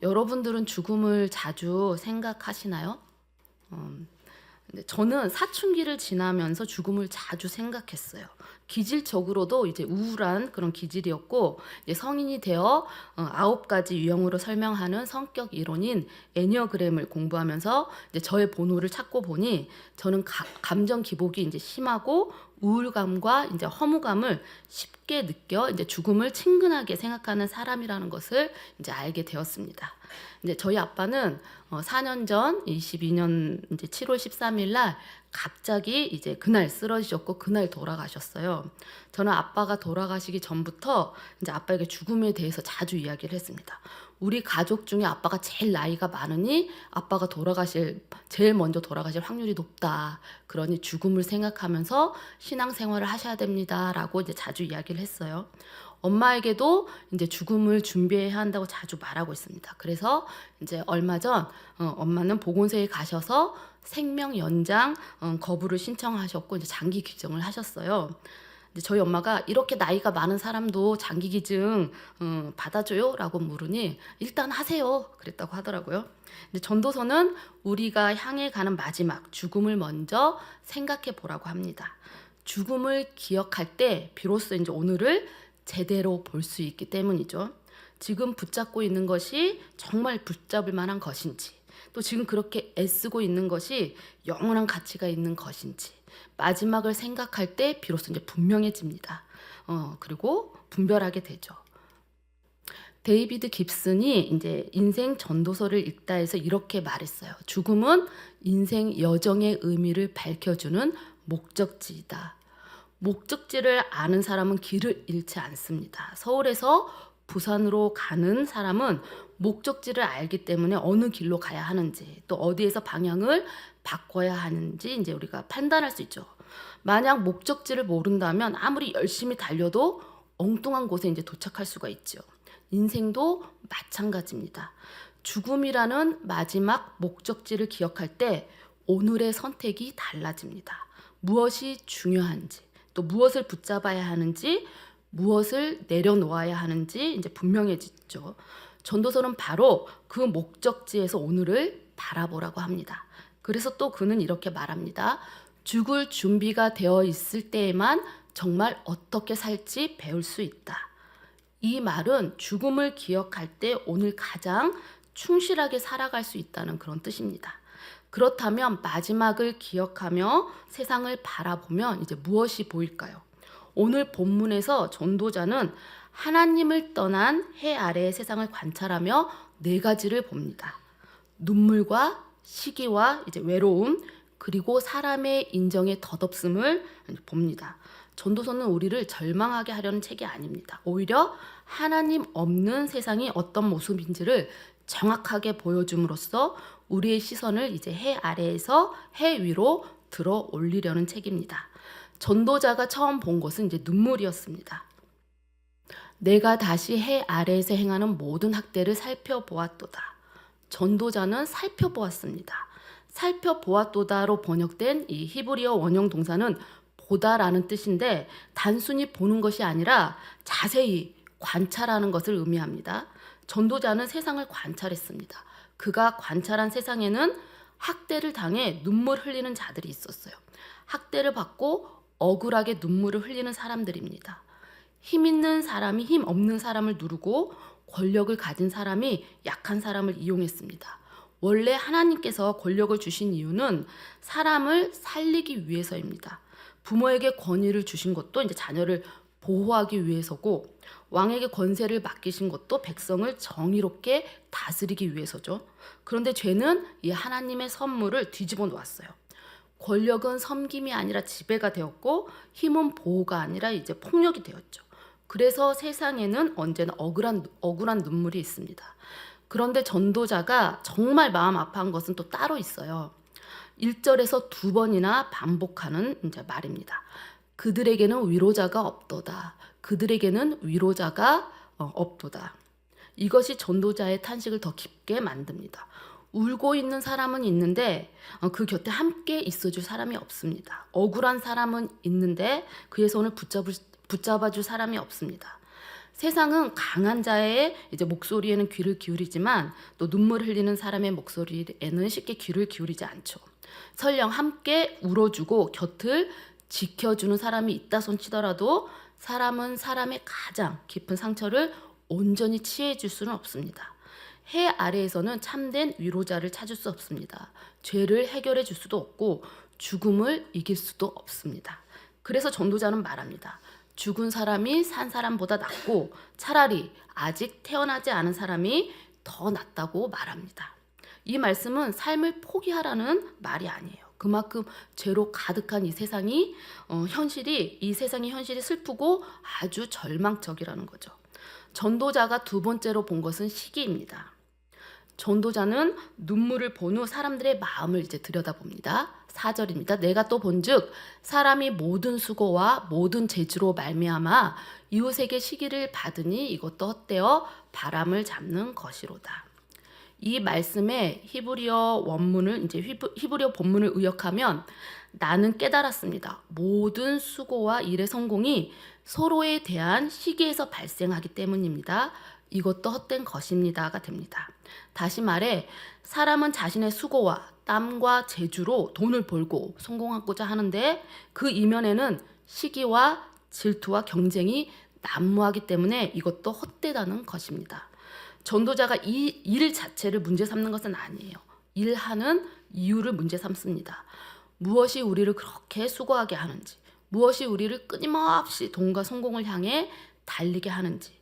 여러분들은 죽음을 자주 생각하시나요? 근데 저는 사춘기를 지나면서 죽음을 자주 생각했어요. 기질적으로도 이제 우울한 그런 기질이었고, 이제 성인이 되어 9가지 유형으로 설명하는 성격 이론인 애니어그램을 공부하면서 이제 저의 본호를 찾고 보니 저는 감정 기복이 이제 심하고 우울감과 이제 허무감을 쉽게 느껴 이제 죽음을 친근하게 생각하는 사람이라는 것을 이제 알게 되었습니다. 이제 저희 아빠는 4년 전 22년 이제 7월 13일 날 갑자기 이제 그날 쓰러지셨고 그날 돌아가셨어요. 저는 아빠가 돌아가시기 전부터 이제 아빠에게 죽음에 대해서 자주 이야기를 했습니다. 우리 가족 중에 아빠가 제일 나이가 많으니 아빠가 제일 먼저 돌아가실 확률이 높다. 그러니 죽음을 생각하면서 신앙생활을 하셔야 됩니다라고 이제 자주 이야기를 했어요. 엄마에게도 이제 죽음을 준비해야 한다고 자주 말하고 있습니다. 그래서 이제 얼마 전 엄마는 보건소에 가셔서 생명 연장 거부를 신청하셨고 이제 장기 기증을 하셨어요. 이제 저희 엄마가 이렇게 나이가 많은 사람도 장기 기증 받아줘요? 라고 물으니 일단 하세요. 그랬다고 하더라고요. 근데 전도서는 우리가 향해 가는 마지막 죽음을 먼저 생각해 보라고 합니다. 죽음을 기억할 때 비로소 이제 오늘을 제대로 볼 수 있기 때문이죠. 지금 붙잡고 있는 것이 정말 붙잡을 만한 것인지, 또 지금 그렇게 애쓰고 있는 것이 영원한 가치가 있는 것인지, 마지막을 생각할 때 비로소 이제 분명해집니다. 그리고 분별하게 되죠. 데이비드 깁슨이 이제 인생 전도서를 읽다 해서 이렇게 말했어요. 죽음은 인생 여정의 의미를 밝혀주는 목적지이다. 목적지를 아는 사람은 길을 잃지 않습니다. 서울에서 부산으로 가는 사람은 목적지를 알기 때문에 어느 길로 가야 하는지, 또 어디에서 방향을 바꿔야 하는지 이제 우리가 판단할 수 있죠. 만약 목적지를 모른다면 아무리 열심히 달려도 엉뚱한 곳에 이제 도착할 수가 있죠. 인생도 마찬가지입니다. 죽음이라는 마지막 목적지를 기억할 때 오늘의 선택이 달라집니다. 무엇이 중요한지, 또 무엇을 붙잡아야 하는지, 무엇을 내려놓아야 하는지 이제 분명해지죠. 전도서는 바로 그 목적지에서 오늘을 바라보라고 합니다. 그래서 또 그는 이렇게 말합니다. 죽을 준비가 되어 있을 때에만 정말 어떻게 살지 배울 수 있다. 이 말은 죽음을 기억할 때 오늘 가장 충실하게 살아갈 수 있다는 그런 뜻입니다. 그렇다면 마지막을 기억하며 세상을 바라보면 이제 무엇이 보일까요? 오늘 본문에서 전도자는 하나님을 떠난 해 아래의 세상을 관찰하며 4가지를 봅니다. 눈물과 시기와 이제 외로움, 그리고 사람의 인정의 덧없음을 봅니다. 전도서는 우리를 절망하게 하려는 책이 아닙니다. 오히려 하나님 없는 세상이 어떤 모습인지를 정확하게 보여줌으로써 우리의 시선을 이제 해 아래에서 해 위로 들어 올리려는 책입니다. 전도자가 처음 본 것은 이제 눈물이었습니다. 내가 다시 해 아래에서 행하는 모든 학대를 살펴보았도다. 전도자는 살펴보았습니다. 살펴보았도다로 번역된 이 히브리어 원형 동사는 보다라는 뜻인데 단순히 보는 것이 아니라 자세히 관찰하는 것을 의미합니다. 전도자는 세상을 관찰했습니다. 그가 관찰한 세상에는 학대를 당해 눈물 흘리는 자들이 있었어요. 학대를 받고 억울하게 눈물을 흘리는 사람들입니다. 힘 있는 사람이 힘 없는 사람을 누르고 권력을 가진 사람이 약한 사람을 이용했습니다. 원래 하나님께서 권력을 주신 이유는 사람을 살리기 위해서입니다. 부모에게 권위를 주신 것도 이제 자녀를 보호하기 위해서고, 왕에게 권세를 맡기신 것도 백성을 정의롭게 다스리기 위해서죠. 그런데 죄는 이 하나님의 선물을 뒤집어 놓았어요. 권력은 섬김이 아니라 지배가 되었고, 힘은 보호가 아니라 이제 폭력이 되었죠. 그래서 세상에는 언제나 억울한 눈물이 있습니다. 그런데 전도자가 정말 마음 아파한 것은 또 따로 있어요. 1절에서 2번이나 반복하는 이제 말입니다. 그들에게는 위로자가 없도다. 그들에게는 위로자가 없도다. 이것이 전도자의 탄식을 더 깊게 만듭니다. 울고 있는 사람은 있는데 그 곁에 함께 있어줄 사람이 없습니다. 억울한 사람은 있는데 그의 손을 붙잡아줄 사람이 없습니다. 세상은 강한 자의 이제 목소리에는 귀를 기울이지만 또 눈물 흘리는 사람의 목소리에는 쉽게 귀를 기울이지 않죠. 설령 함께 울어주고 곁을 지켜주는 사람이 있다 손치더라도 사람은 사람의 가장 깊은 상처를 온전히 치유해 줄 수는 없습니다. 해 아래에서는 참된 위로자를 찾을 수 없습니다. 죄를 해결해 줄 수도 없고 죽음을 이길 수도 없습니다. 그래서 전도자는 말합니다. 죽은 사람이 산 사람보다 낫고 차라리 아직 태어나지 않은 사람이 더 낫다고 말합니다. 이 말씀은 삶을 포기하라는 말이 아니에요. 그만큼 죄로 가득한 이 세상이 이 세상의 현실이 슬프고 아주 절망적이라는 거죠. 전도자가 두 번째로 본 것은 시기입니다. 전도자는 눈물을 본 후 사람들의 마음을 이제 들여다봅니다. 4절입니다. 내가 또 본즉 사람이 모든 수고와 모든 재주로 말미암아 이웃에게 시기를 받으니 이것도 헛되어 바람을 잡는 것이로다. 이 말씀의 히브리어 원문을 이제 히브리어 본문을 의역하면 나는 깨달았습니다. 모든 수고와 일의 성공이 서로에 대한 시기에서 발생하기 때문입니다. 이것도 헛된 것입니다가 됩니다. 다시 말해 사람은 자신의 수고와 땀과 재주로 돈을 벌고 성공하고자 하는데 그 이면에는 시기와 질투와 경쟁이 난무하기 때문에 이것도 헛되다는 것입니다. 전도자가 이 일 자체를 문제 삼는 것은 아니에요. 일하는 이유를 문제 삼습니다. 무엇이 우리를 그렇게 수고하게 하는지, 무엇이 우리를 끊임없이 돈과 성공을 향해 달리게 하는지.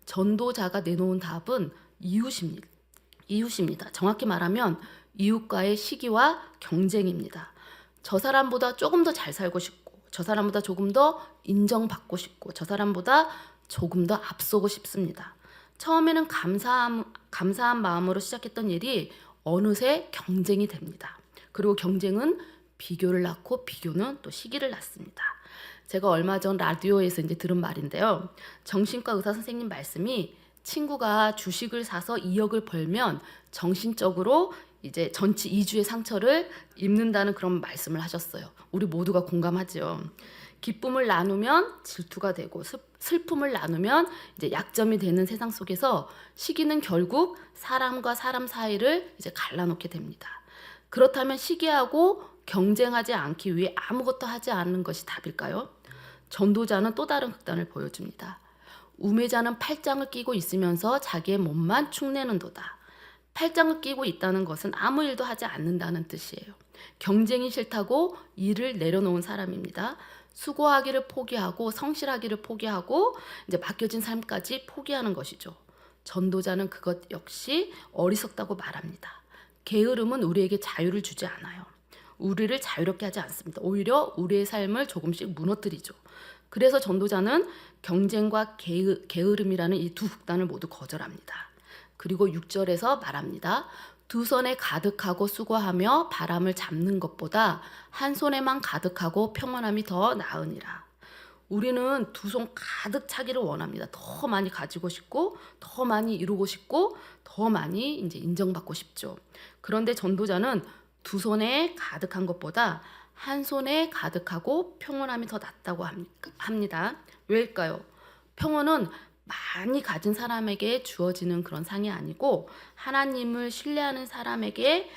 전도자가 내놓은 답은 이웃입니다. 정확히 말하면 이웃과의 시기와 경쟁입니다. 저 사람보다 조금 더 잘 살고 싶고, 저 사람보다 조금 더 인정받고 싶고, 저 사람보다 조금 더 앞서고 싶습니다. 처음에는 감사한 마음으로 시작했던 일이 어느새 경쟁이 됩니다. 그리고 경쟁은 비교를 낳고 비교는 또 시기를 낳습니다. 제가 얼마 전 라디오에서 이제 들은 말인데요. 정신과 의사 선생님 말씀이 친구가 주식을 사서 2억을 벌면 정신적으로 이제 전치 2주의 상처를 입는다는 그런 말씀을 하셨어요. 우리 모두가 공감하죠. 기쁨을 나누면 질투가 되고 슬픔을 나누면 이제 약점이 되는 세상 속에서 시기는 결국 사람과 사람 사이를 이제 갈라놓게 됩니다. 그렇다면 시기하고 경쟁하지 않기 위해 아무것도 하지 않는 것이 답일까요? 전도자는 또 다른 극단을 보여줍니다. 우매자는 팔짱을 끼고 있으면서 자기의 몸만 축내는도다. 팔짱을 끼고 있다는 것은 아무 일도 하지 않는다는 뜻이에요. 경쟁이 싫다고 일을 내려놓은 사람입니다. 수고하기를 포기하고 성실하기를 포기하고 이제 맡겨진 삶까지 포기하는 것이죠. 전도자는 그것 역시 어리석다고 말합니다. 게으름은 우리에게 자유를 주지 않아요. 우리를 자유롭게 하지 않습니다. 오히려 우리의 삶을 조금씩 무너뜨리죠. 그래서 전도자는 경쟁과 게으름이라는 이 두 극단을 모두 거절합니다. 그리고 6절에서 말합니다. 두 손에 가득하고 수고하며 바람을 잡는 것보다 한 손에만 가득하고 평안함이 더 나으니라. 우리는 두 손 가득 차기를 원합니다. 더 많이 가지고 싶고, 더 많이 이루고 싶고, 더 많이 이제 인정받고 싶죠. 그런데 전도자는 두 손에 가득한 것보다 한 손에 가득하고 평온함이 더 낫다고 합니다. 왜일까요? 평온은 많이 가진 사람에게 주어지는 그런 상이 아니고 하나님을 신뢰하는 사람에게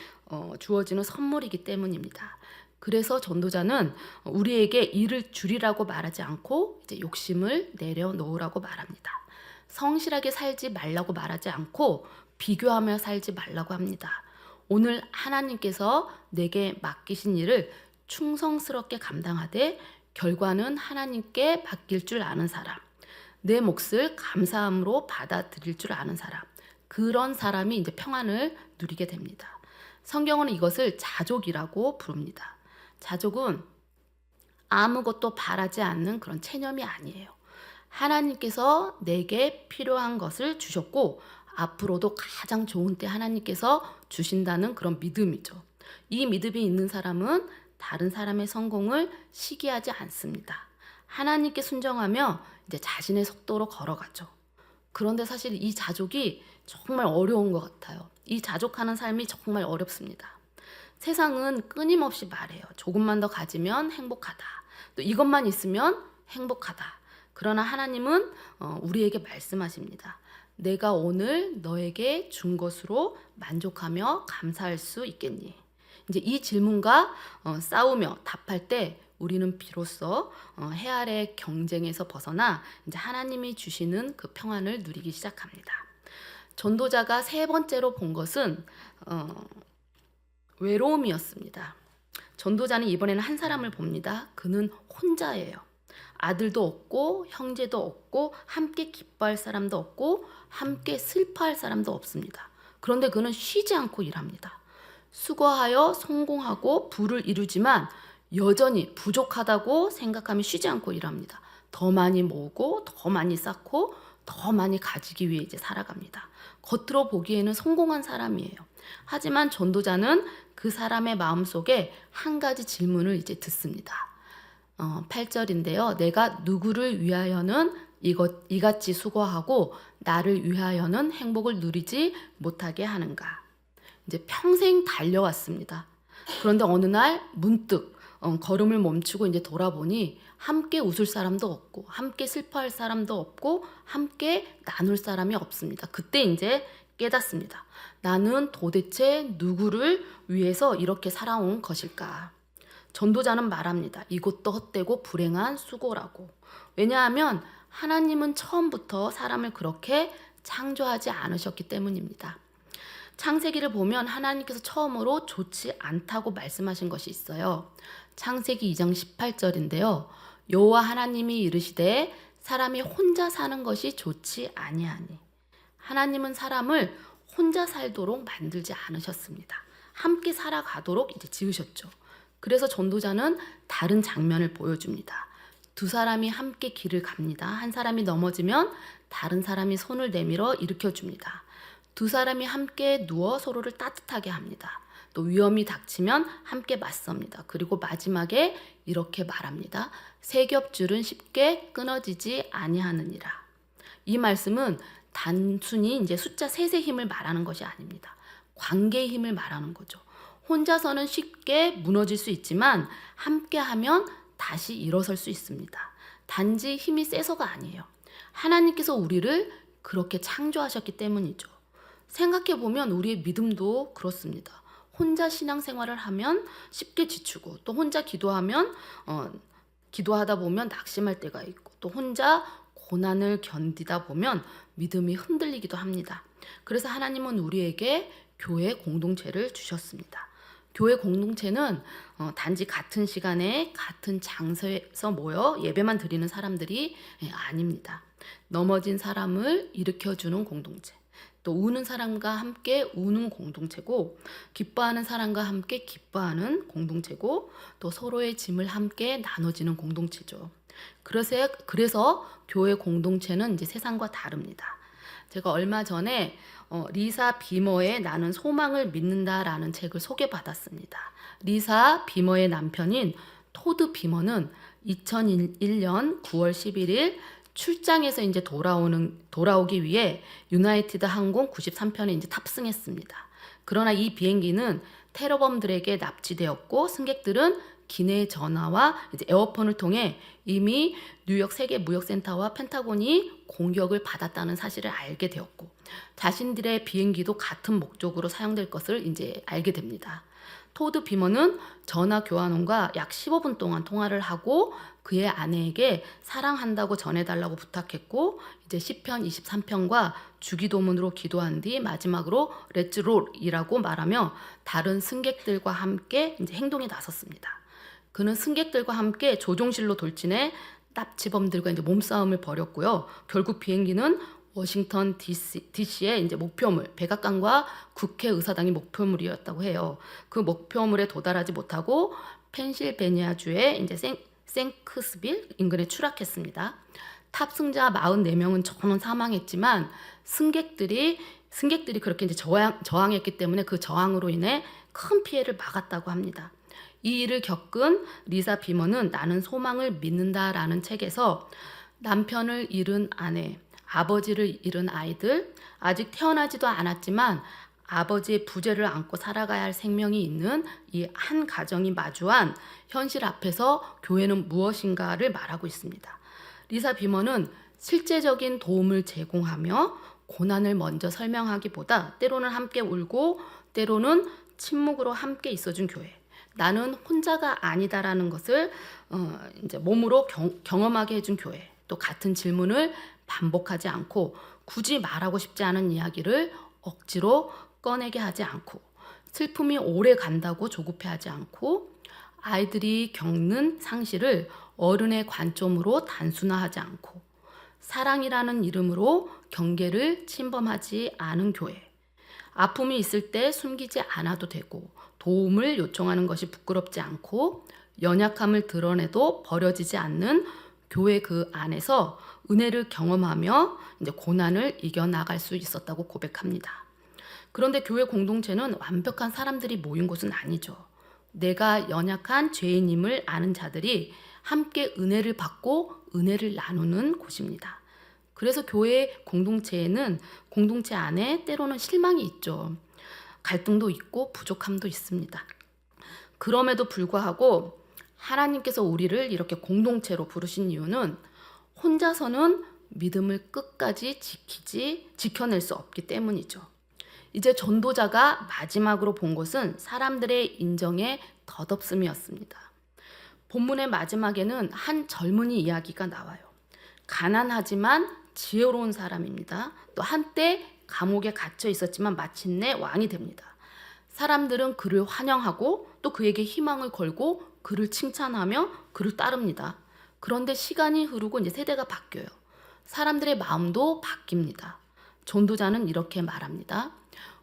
주어지는 선물이기 때문입니다. 그래서 전도자는 우리에게 일을 줄이라고 말하지 않고 이제 욕심을 내려놓으라고 말합니다. 성실하게 살지 말라고 말하지 않고 비교하며 살지 말라고 합니다. 오늘 하나님께서 내게 맡기신 일을 충성스럽게 감당하되 결과는 하나님께 맡길 줄 아는 사람, 내 몫을 감사함으로 받아들일 줄 아는 사람, 그런 사람이 이제 평안을 누리게 됩니다. 성경은 이것을 자족이라고 부릅니다. 자족은 아무것도 바라지 않는 그런 체념이 아니에요. 하나님께서 내게 필요한 것을 주셨고 앞으로도 가장 좋은 때 하나님께서 주신다는 그런 믿음이죠. 이 믿음이 있는 사람은 다른 사람의 성공을 시기하지 않습니다. 하나님께 순종하며 이제 자신의 속도로 걸어가죠. 그런데 사실 이 자족이 정말 어려운 것 같아요. 이 자족하는 삶이 정말 어렵습니다. 세상은 끊임없이 말해요. 조금만 더 가지면 행복하다. 또 이것만 있으면 행복하다. 그러나 하나님은 우리에게 말씀하십니다. 내가 오늘 너에게 준 것으로 만족하며 감사할 수 있겠니? 이제 이 질문과 싸우며 답할 때 우리는 비로소 해 아래 경쟁에서 벗어나 이제 하나님이 주시는 그 평안을 누리기 시작합니다. 전도자가 세 번째로 본 것은 외로움이었습니다. 전도자는 이번에는 한 사람을 봅니다. 그는 혼자예요. 아들도 없고 형제도 없고 함께 기뻐할 사람도 없고 함께 슬퍼할 사람도 없습니다. 그런데 그는 쉬지 않고 일합니다. 수고하여 성공하고 부를 이루지만 여전히 부족하다고 생각하며 쉬지 않고 일합니다. 더 많이 모으고 더 많이 쌓고 더 많이 가지기 위해 이제 살아갑니다. 겉으로 보기에는 성공한 사람이에요. 하지만 전도자는 그 사람의 마음속에 한 가지 질문을 이제 듣습니다. 8절인데요. 내가 누구를 위하여는 이같이 수고하고 나를 위하여는 행복을 누리지 못하게 하는가. 이제 평생 달려왔습니다. 그런데 어느 날 문득 걸음을 멈추고 이제 돌아보니 함께 웃을 사람도 없고 함께 슬퍼할 사람도 없고 함께 나눌 사람이 없습니다. 그때 이제 깨닫습니다. 나는 도대체 누구를 위해서 이렇게 살아온 것일까? 전도자는 말합니다. 이것도 헛되고 불행한 수고라고. 왜냐하면 하나님은 처음부터 사람을 그렇게 창조하지 않으셨기 때문입니다. 창세기를 보면 하나님께서 처음으로 좋지 않다고 말씀하신 것이 있어요. 창세기 2장 18절인데요. 여호와 하나님이 이르시되 사람이 혼자 사는 것이 좋지 아니하니. 하나님은 사람을 혼자 살도록 만들지 않으셨습니다. 함께 살아가도록 이제 지으셨죠. 그래서 전도자는 다른 장면을 보여줍니다. 두 사람이 함께 길을 갑니다. 한 사람이 넘어지면 다른 사람이 손을 내밀어 일으켜줍니다. 두 사람이 함께 누워 서로를 따뜻하게 합니다. 또 위험이 닥치면 함께 맞섭니다. 그리고 마지막에 이렇게 말합니다. 세 겹줄은 쉽게 끊어지지 아니하느니라. 이 말씀은 단순히 이제 숫자 셋의 힘을 말하는 것이 아닙니다. 관계의 힘을 말하는 거죠. 혼자서는 쉽게 무너질 수 있지만 함께하면 다시 일어설 수 있습니다. 단지 힘이 세서가 아니에요. 하나님께서 우리를 그렇게 창조하셨기 때문이죠. 생각해보면 우리의 믿음도 그렇습니다. 혼자 신앙생활을 하면 쉽게 지치고 또 혼자 기도하다 보면 낙심할 때가 있고 또 혼자 고난을 견디다 보면 믿음이 흔들리기도 합니다. 그래서 하나님은 우리에게 교회 공동체를 주셨습니다. 교회 공동체는 단지 같은 시간에 같은 장소에서 모여 예배만 드리는 사람들이 아닙니다. 넘어진 사람을 일으켜주는 공동체, 또 우는 사람과 함께 우는 공동체고, 기뻐하는 사람과 함께 기뻐하는 공동체고, 또 서로의 짐을 함께 나눠지는 공동체죠. 그래서 교회 공동체는 이제 세상과 다릅니다. 제가 얼마 전에 리사 비머의 나는 소망을 믿는다라는 책을 소개받았습니다. 리사 비머의 남편인 토드 비머는 2001년 9월 11일 출장에서 이제 돌아오기 위해 유나이티드 항공 93편에 이제 탑승했습니다. 그러나 이 비행기는 테러범들에게 납치되었고 승객들은 기내 전화와 이제 에어폰을 통해 이미 뉴욕 세계무역센터와 펜타곤이 공격을 받았다는 사실을 알게 되었고 자신들의 비행기도 같은 목적으로 사용될 것을 이제 알게 됩니다. 토드 비머는 전화 교환원과 약 15분 동안 통화를 하고 그의 아내에게 사랑한다고 전해달라고 부탁했고 이제 시편 23편과 주기도문으로 기도한 뒤 마지막으로 렛츠 롤이라고 말하며 다른 승객들과 함께 이제 행동에 나섰습니다. 그는 승객들과 함께 조종실로 돌진해 납치범들과 이제 몸싸움을 벌였고요. 결국 비행기는 워싱턴 DC의 이제 목표물, 백악관과 국회의사당이 목표물이었다고 해요. 그 목표물에 도달하지 못하고 펜실베니아주의 이제 생크스빌 인근에 추락했습니다. 탑승자 44명은 전원 사망했지만 승객들이 그렇게 이제 저항했기 때문에 그 저항으로 인해 큰 피해를 막았다고 합니다. 이 일을 겪은 리사 비머는 나는 소망을 믿는다라는 책에서 남편을 잃은 아내, 아버지를 잃은 아이들, 아직 태어나지도 않았지만 아버지의 부재를 안고 살아가야 할 생명이 있는 이 한 가정이 마주한 현실 앞에서 교회는 무엇인가를 말하고 있습니다. 리사 비먼은 실제적인 도움을 제공하며 고난을 먼저 설명하기보다 때로는 함께 울고 때로는 침묵으로 함께 있어준 교회. 나는 혼자가 아니다라는 것을 이제 몸으로 경험하게 해준 교회. 또 같은 질문을 반복하지 않고 굳이 말하고 싶지 않은 이야기를 억지로 꺼내게 하지 않고 슬픔이 오래 간다고 조급해하지 않고 아이들이 겪는 상실을 어른의 관점으로 단순화하지 않고 사랑이라는 이름으로 경계를 침범하지 않은 교회. 아픔이 있을 때 숨기지 않아도 되고 도움을 요청하는 것이 부끄럽지 않고 연약함을 드러내도 버려지지 않는 교회 그 안에서 은혜를 경험하며 이제 고난을 이겨나갈 수 있었다고 고백합니다. 그런데 교회 공동체는 완벽한 사람들이 모인 곳은 아니죠. 내가 연약한 죄인임을 아는 자들이 함께 은혜를 받고 은혜를 나누는 곳입니다. 그래서 교회 공동체에는 공동체 안에 때로는 실망이 있죠. 갈등도 있고 부족함도 있습니다. 그럼에도 불구하고 하나님께서 우리를 이렇게 공동체로 부르신 이유는 혼자서는 믿음을 끝까지 지켜낼 수 없기 때문이죠. 이제 전도자가 마지막으로 본 것은 사람들의 인정의 덧없음이었습니다. 본문의 마지막에는 한 젊은이 이야기가 나와요. 가난하지만 지혜로운 사람입니다. 또 한때 감옥에 갇혀 있었지만 마침내 왕이 됩니다. 사람들은 그를 환영하고 또 그에게 희망을 걸고 그를 칭찬하며 그를 따릅니다. 그런데 시간이 흐르고 이제 세대가 바뀌어요. 사람들의 마음도 바뀝니다. 전도자는 이렇게 말합니다.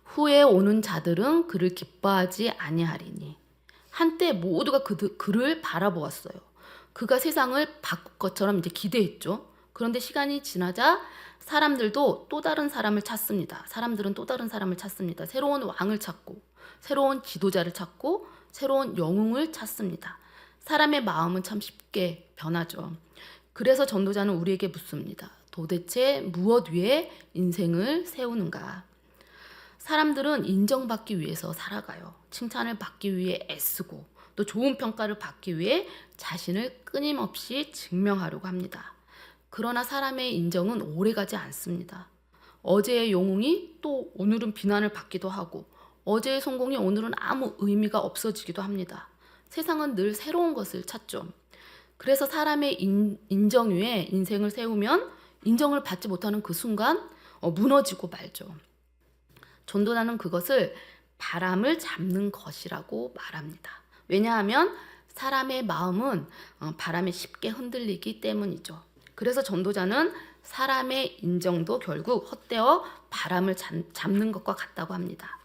후에 오는 자들은 그를 기뻐하지 아니하리니. 한때 모두가 그를 바라보았어요. 그가 세상을 바꿀 것처럼 이제 기대했죠. 그런데 시간이 지나자 사람들도 또 다른 사람을 찾습니다. 사람들은 또 다른 사람을 찾습니다. 새로운 왕을 찾고 새로운 지도자를 찾고 새로운 영웅을 찾습니다. 사람의 마음은 참 쉽게 변하죠. 그래서 전도자는 우리에게 묻습니다. 도대체 무엇 위에 인생을 세우는가? 사람들은 인정받기 위해서 살아가요. 칭찬을 받기 위해 애쓰고 또 좋은 평가를 받기 위해 자신을 끊임없이 증명하려고 합니다. 그러나 사람의 인정은 오래가지 않습니다. 어제의 영웅이 또 오늘은 비난을 받기도 하고 어제의 성공이 오늘은 아무 의미가 없어지기도 합니다. 세상은 늘 새로운 것을 찾죠. 그래서 사람의 인정 위에 인생을 세우면 인정을 받지 못하는 그 순간 무너지고 말죠. 전도자는 그것을 바람을 잡는 것이라고 말합니다. 왜냐하면 사람의 마음은 바람에 쉽게 흔들리기 때문이죠. 그래서 전도자는 사람의 인정도 결국 헛되어 바람을 잡는 것과 같다고 합니다.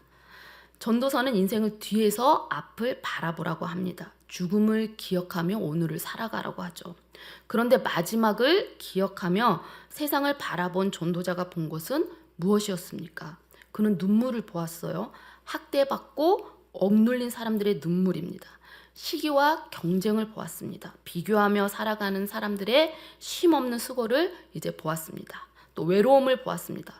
전도서는 인생을 뒤에서 앞을 바라보라고 합니다. 죽음을 기억하며 오늘을 살아가라고 하죠. 그런데 마지막을 기억하며 세상을 바라본 전도자가 본 것은 무엇이었습니까? 그는 눈물을 보았어요. 학대받고 억눌린 사람들의 눈물입니다. 시기와 경쟁을 보았습니다. 비교하며 살아가는 사람들의 쉼없는 수고를 이제 보았습니다. 또 외로움을 보았습니다.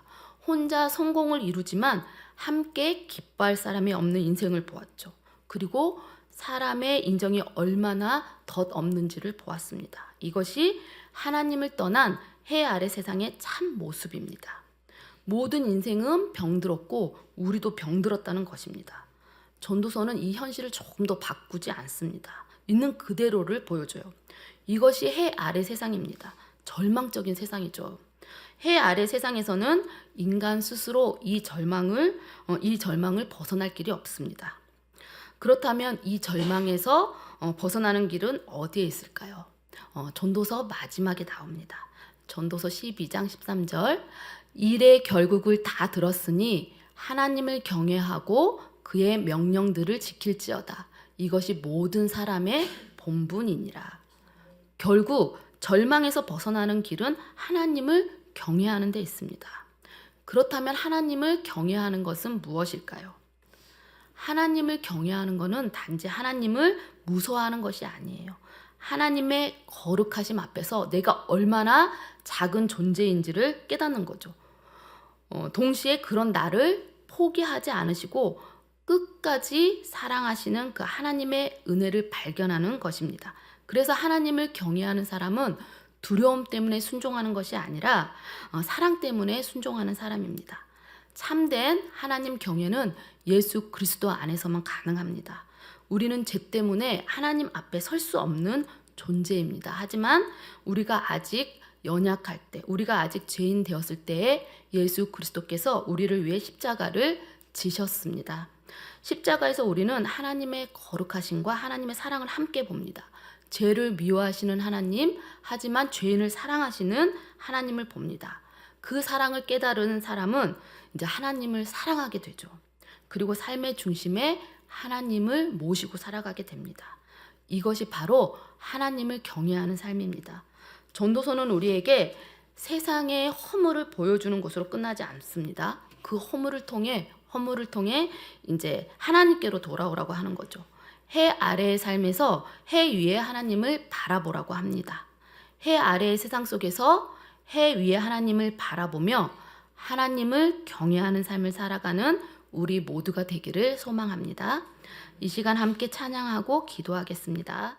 혼자 성공을 이루지만 함께 기뻐할 사람이 없는 인생을 보았죠. 그리고 사람의 인정이 얼마나 덧없는지를 보았습니다. 이것이 하나님을 떠난 해 아래 세상의 참 모습입니다. 모든 인생은 병들었고 우리도 병들었다는 것입니다. 전도서는 이 현실을 조금 더 바꾸지 않습니다. 있는 그대로를 보여줘요. 이것이 해 아래 세상입니다. 절망적인 세상이죠. 해 아래 세상에서는 인간 스스로 이 절망을 벗어날 길이 없습니다. 그렇다면 이 절망에서 벗어나는 길은 어디에 있을까요? 전도서 마지막에 나옵니다. 전도서 12장 13절 일의 결국을 다 들었으니 하나님을 경외하고 그의 명령들을 지킬지어다. 이것이 모든 사람의 본분이니라. 결국 절망에서 벗어나는 길은 하나님을 경외하는 데 있습니다. 그렇다면 하나님을 경외하는 것은 무엇일까요? 하나님을 경외하는 것은 단지 하나님을 무서워하는 것이 아니에요. 하나님의 거룩하심 앞에서 내가 얼마나 작은 존재인지를 깨닫는 거죠. 동시에 그런 나를 포기하지 않으시고 끝까지 사랑하시는 그 하나님의 은혜를 발견하는 것입니다. 그래서 하나님을 경외하는 사람은 두려움 때문에 순종하는 것이 아니라 사랑 때문에 순종하는 사람입니다. 참된 하나님 경외는 예수 그리스도 안에서만 가능합니다. 우리는 죄 때문에 하나님 앞에 설 수 없는 존재입니다. 하지만 우리가 아직 연약할 때, 우리가 아직 죄인 되었을 때에 예수 그리스도께서 우리를 위해 십자가를 지셨습니다. 십자가에서 우리는 하나님의 거룩하심과 하나님의 사랑을 함께 봅니다. 죄를 미워하시는 하나님, 하지만 죄인을 사랑하시는 하나님을 봅니다. 그 사랑을 깨달은 사람은 이제 하나님을 사랑하게 되죠. 그리고 삶의 중심에 하나님을 모시고 살아가게 됩니다. 이것이 바로 하나님을 경외하는 삶입니다. 전도서는 우리에게 세상의 허물을 보여주는 것으로 끝나지 않습니다. 그 허물을 통해 이제 하나님께로 돌아오라고 하는 거죠. 해 아래의 삶에서 해 위에 하나님을 바라보라고 합니다. 해 아래의 세상 속에서 해 위에 하나님을 바라보며 하나님을 경외하는 삶을 살아가는 우리 모두가 되기를 소망합니다. 이 시간 함께 찬양하고 기도하겠습니다.